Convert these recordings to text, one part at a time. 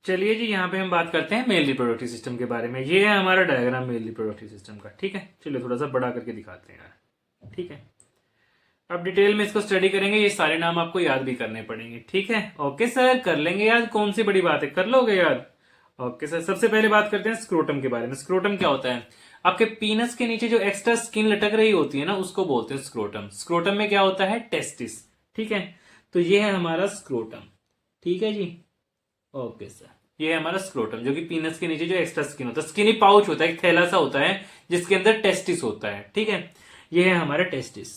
चलिए जी, यहाँ पे हम बात करते हैं मेल रिप्रोडक्टिव सिस्टम के बारे में। ये है हमारा डायग्राम मेल रिप्रोडक्टिव सिस्टम का। ठीक है, चलिए थोड़ा सा बड़ा करके दिखाते हैं यार। ठीक है, अब डिटेल में इसको स्टडी करेंगे। ये सारे नाम आपको याद भी करने पड़ेंगे। ठीक है, ओके सर, कर लेंगे याद, कौन सी बड़ी बात है, कर लोगे याद। ओके सर, सबसे पहले बात करते हैं स्क्रोटम के बारे में। स्क्रोटम क्या होता है? आपके पीनस के नीचे जो एक्स्ट्रा स्किन लटक रही होती है ना, उसको बोलते हैं स्क्रोटम। स्क्रोटम में क्या होता है? टेस्टिस। ठीक है, तो ये है हमारा स्क्रोटम। ठीक है जी, ओके सर, ये है हमारा स्क्रोटम, जो कि पीनस के नीचे जो एक्स्ट्रा स्किन होता है, स्किनी पाउच होता है, एक थैला सा होता है जिसके अंदर टेस्टिस होता है। ठीक है, ये है हमारा टेस्टिस।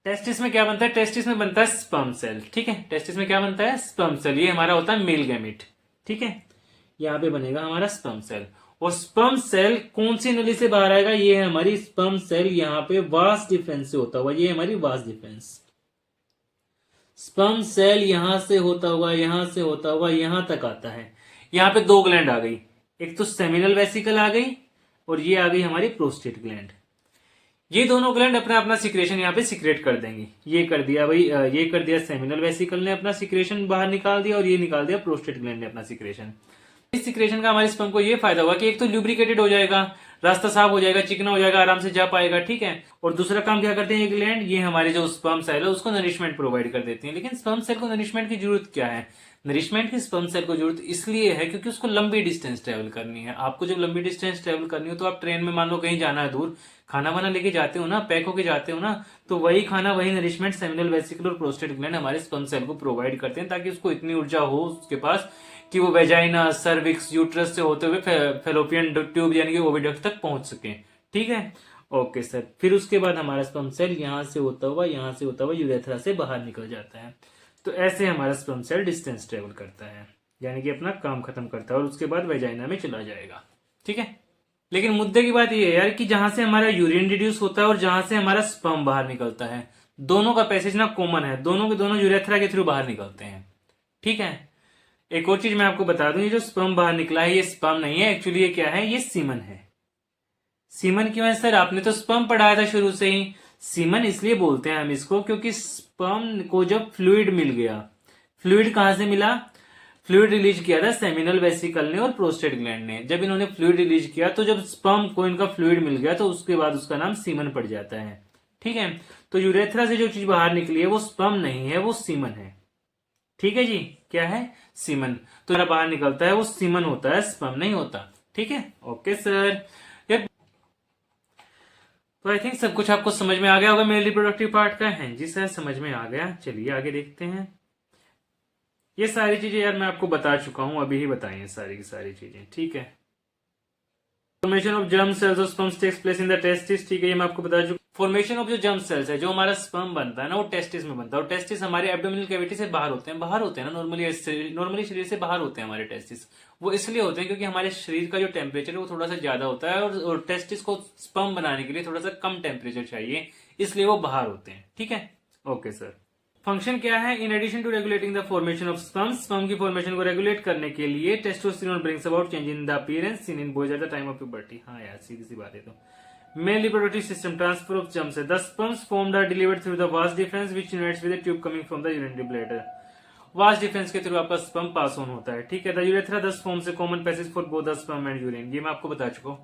टेस्टिस में क्या बनता है? टेस्टिस में बनता है स्पर्म सेल। ठीक है, टेस्टिस में क्या बनता है? Sperm cell. ये हमारा होता है मेल गैमेट। ठीक है, यहाँ पे बनेगा हमारा स्पर्म सेल। और स्पर्म सेल कौन सी नली से बाहर आएगा? ये है हमारी स्पर्म सेल, यहाँ पे वास डिफरेंस से होता हुआ, ये है हमारी वास डिफरेंस। स्पर्म सेल यहां से होता हुआ, यहां से होता हुआ यहां तक आता है। यहां पे दो ग्लैंड आ गई, एक तो सेमिनल वेसिकल आ गई और ये आ गई हमारी प्रोस्टेट ग्लैंड। ये दोनों ग्लैंड अपना अपना सिक्रेशन यहाँ पे सिक्रेट कर देंगी। ये कर दिया भाई, ये कर दिया सेमिनल वेसिकल ने अपना सिक्रेशन बाहर निकाल दिया, और ये निकाल दिया प्रोस्टेट ग्लैंड ने अपना सिक्रेशन। इस सिक्रेशन का हमारे स्पर्म को ये फायदा हुआ कि एक तो ल्यूब्रिकेटेड हो जाएगा, रास्ता साफ हो जाएगा, चिकना हो जाएगा, आराम से जा पाएगा। ठीक है, और दूसरा काम क्या करते हैं ये ग्लैंड? ये हमारे जो स्पर्म सेल है उसको नरिशमेंट प्रोवाइड कर देती है। लेकिन स्पर्म सेल को नरिशमेंट की जरूरत क्या है? नरिशमेंट की स्पर्म सेल को जरूरत इसलिए है क्योंकि उसको लंबी डिस्टेंस ट्रेवल करनी है। आपको जब लंबी डिस्टेंस ट्रेवल करनी हो तो आप ट्रेन में मान लो कहीं जाना है दूर, खाना वाना लेके जाते हो ना, पैक होके जाते हो ना, तो वही खाना, वही नरिशमेंट सेमिनल वेसिकल और प्रोस्टेट ग्लैंड हमारे स्पर्म सेल को प्रोवाइड करते हैं, ताकि उसको इतनी ऊर्जा हो उसके पास कि वो वेजाइना, सर्विक्स, यूट्रस से होते हुए फेलोपियन ट्यूब यानी कि ओविडक्ट तक पहुंच सके। ठीक है, ओके सर। फिर उसके बाद हमारा स्पर्म सेल यहां से होता हुआ, यहां से होता हुआ यूरेथ्रा से बाहर निकल जाता है। तो ऐसे हमारा स्पर्म सेल डिस्टेंस ट्रेवल करता है, यानी कि अपना काम खत्म करता है, और उसके बाद वेजाइना में चला जाएगा। ठीक है, लेकिन मुद्दे की बात यह है यार कि जहां से हमारा यूरिन रिड्यूस होता है और जहां से हमारा स्पर्म बाहर निकलता है, दोनों का पैसेज ना कॉमन है, दोनों के दोनों यूरेथ्रा के थ्रू बाहर निकलते हैं। ठीक है, एक और चीज मैं आपको बता दूं, ये जो स्पर्म बाहर निकला है ये स्पर्म नहीं है, एक्चुअली ये क्या है? ये सीमन है। सीमन क्यों है सर? आपने तो स्पर्म पढ़ाया था शुरू से ही। सीमन इसलिए बोलते हैं हम इसको क्योंकि स्पर्म को जब फ्लूइड मिल गया, फ्लूइड कहां से मिला? फ्लूइड रिलीज किया था सेमिनल वेसिकल ने और प्रोस्टेट ग्लैंड ने। जब इन्होंने फ्लूइड रिलीज किया तो जब स्पर्म को इनका फ्लूइड मिल गया तो उसके बाद उसका नाम सीमन पड़ जाता है। ठीक है, तो यूरेथ्रा से जो चीज बाहर निकली है वो स्पर्म नहीं है, वो सीमन है। ठीक है जी, क्या है? सीमन। तो जो बाहर निकलता है वो सीमन होता है, स्पर्म नहीं होता। ठीक है, ओके सर। तो आई थिंक सब कुछ आपको समझ में आ गया होगा मेल रिप्रोडक्टिव पार्ट का। है जी सर, समझ में आ गया। चलिए आगे देखते हैं। ये सारी चीजें यार मैं आपको बता चुका हूं, अभी ही बताई हैं सारी की सारी चीजें। ठीक है, फॉर्मेशन ऑफ जर्म सेल्स और sperms takes place in the testis. ठीक है, ये मैं आपको बता चुका। फॉर्मेशन ऑफ जो जर्म सेल्स है, जो हमारा स्पर्म बनता है ना, वो टेस्टिस में बनता है। और टेस्टिस हमारे एब्डोमिनल कैविटी से बाहर होते हैं, ना नॉर्मली शरीर से बाहर होते हैं हमारे टेस्टिस। वो इसलिए होते हैं क्योंकि हमारे शरीर का जो टेम्परेचर है वो थोड़ा सा ज्यादा होता है, और टेस्टिस को स्पर्म बनाने के लिए थोड़ा सा कम टेम्परेचर चाहिए, इसलिए वो बाहर होते हैं। ठीक है, ओके सर। फंक्शन क्या है? In addition to regulating the formation of sperm, sperm की फॉर्मेशन को रेगुलेट करने के लिए testosterone brings about change in the appearance seen in boys at the time of puberty. हाँ यार, सीधी सी बात है। तो male reproductive system, transfer of germs है। The sperms formed are delivered through the vas deferens which unites with the tube coming from the urinary bladder. Vas difference के through आपका स्पर्म पास ऑन होता है। ठीक है, the urethra दस forms a common passage for both the sperm and urine. ये मैं आपको बता चुका हूं।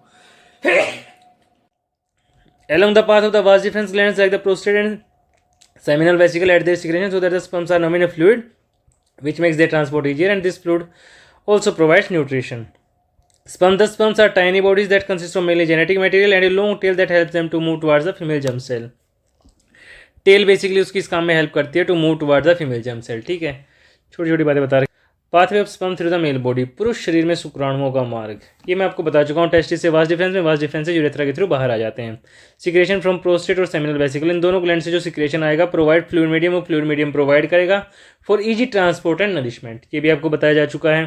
Along the path of the vas deferens glands like the prostate and seminal vesicle at their secretion, so that the sperms are nominal fluid, which makes their transport easier, and this fluid also provides nutrition. The sperms are tiny bodies that consist of mainly genetic material and a long tail that helps them to move towards the female germ cell. Tail basically उसकी इस काम में help करती है to move towards the female germ cell. ठीक है, छोटी छोटी बातें बता रहे। Pathway of sperm through the male body, पुरुष शरीर में शुक्राणुओं का मार्ग, ये मैं आपको बता चुका हूँ। टेस्टिस से वास डिफरेंस में, वास डिफरेंस से यूरेथ्रा के थ्रू बाहर आ जाते हैं। सिक्रेशन फ्रॉम प्रोस्टेट और सेमिनल वेसिकल, इन दोनों ग्लैंड से जो सिक्रेशन आएगा प्रोवाइड फ्लूइड मीडियम, और फ्लूइड मीडियम प्रोवाइड करेगा for easy transport and nourishment. ये भी आपको बताया जा चुका है।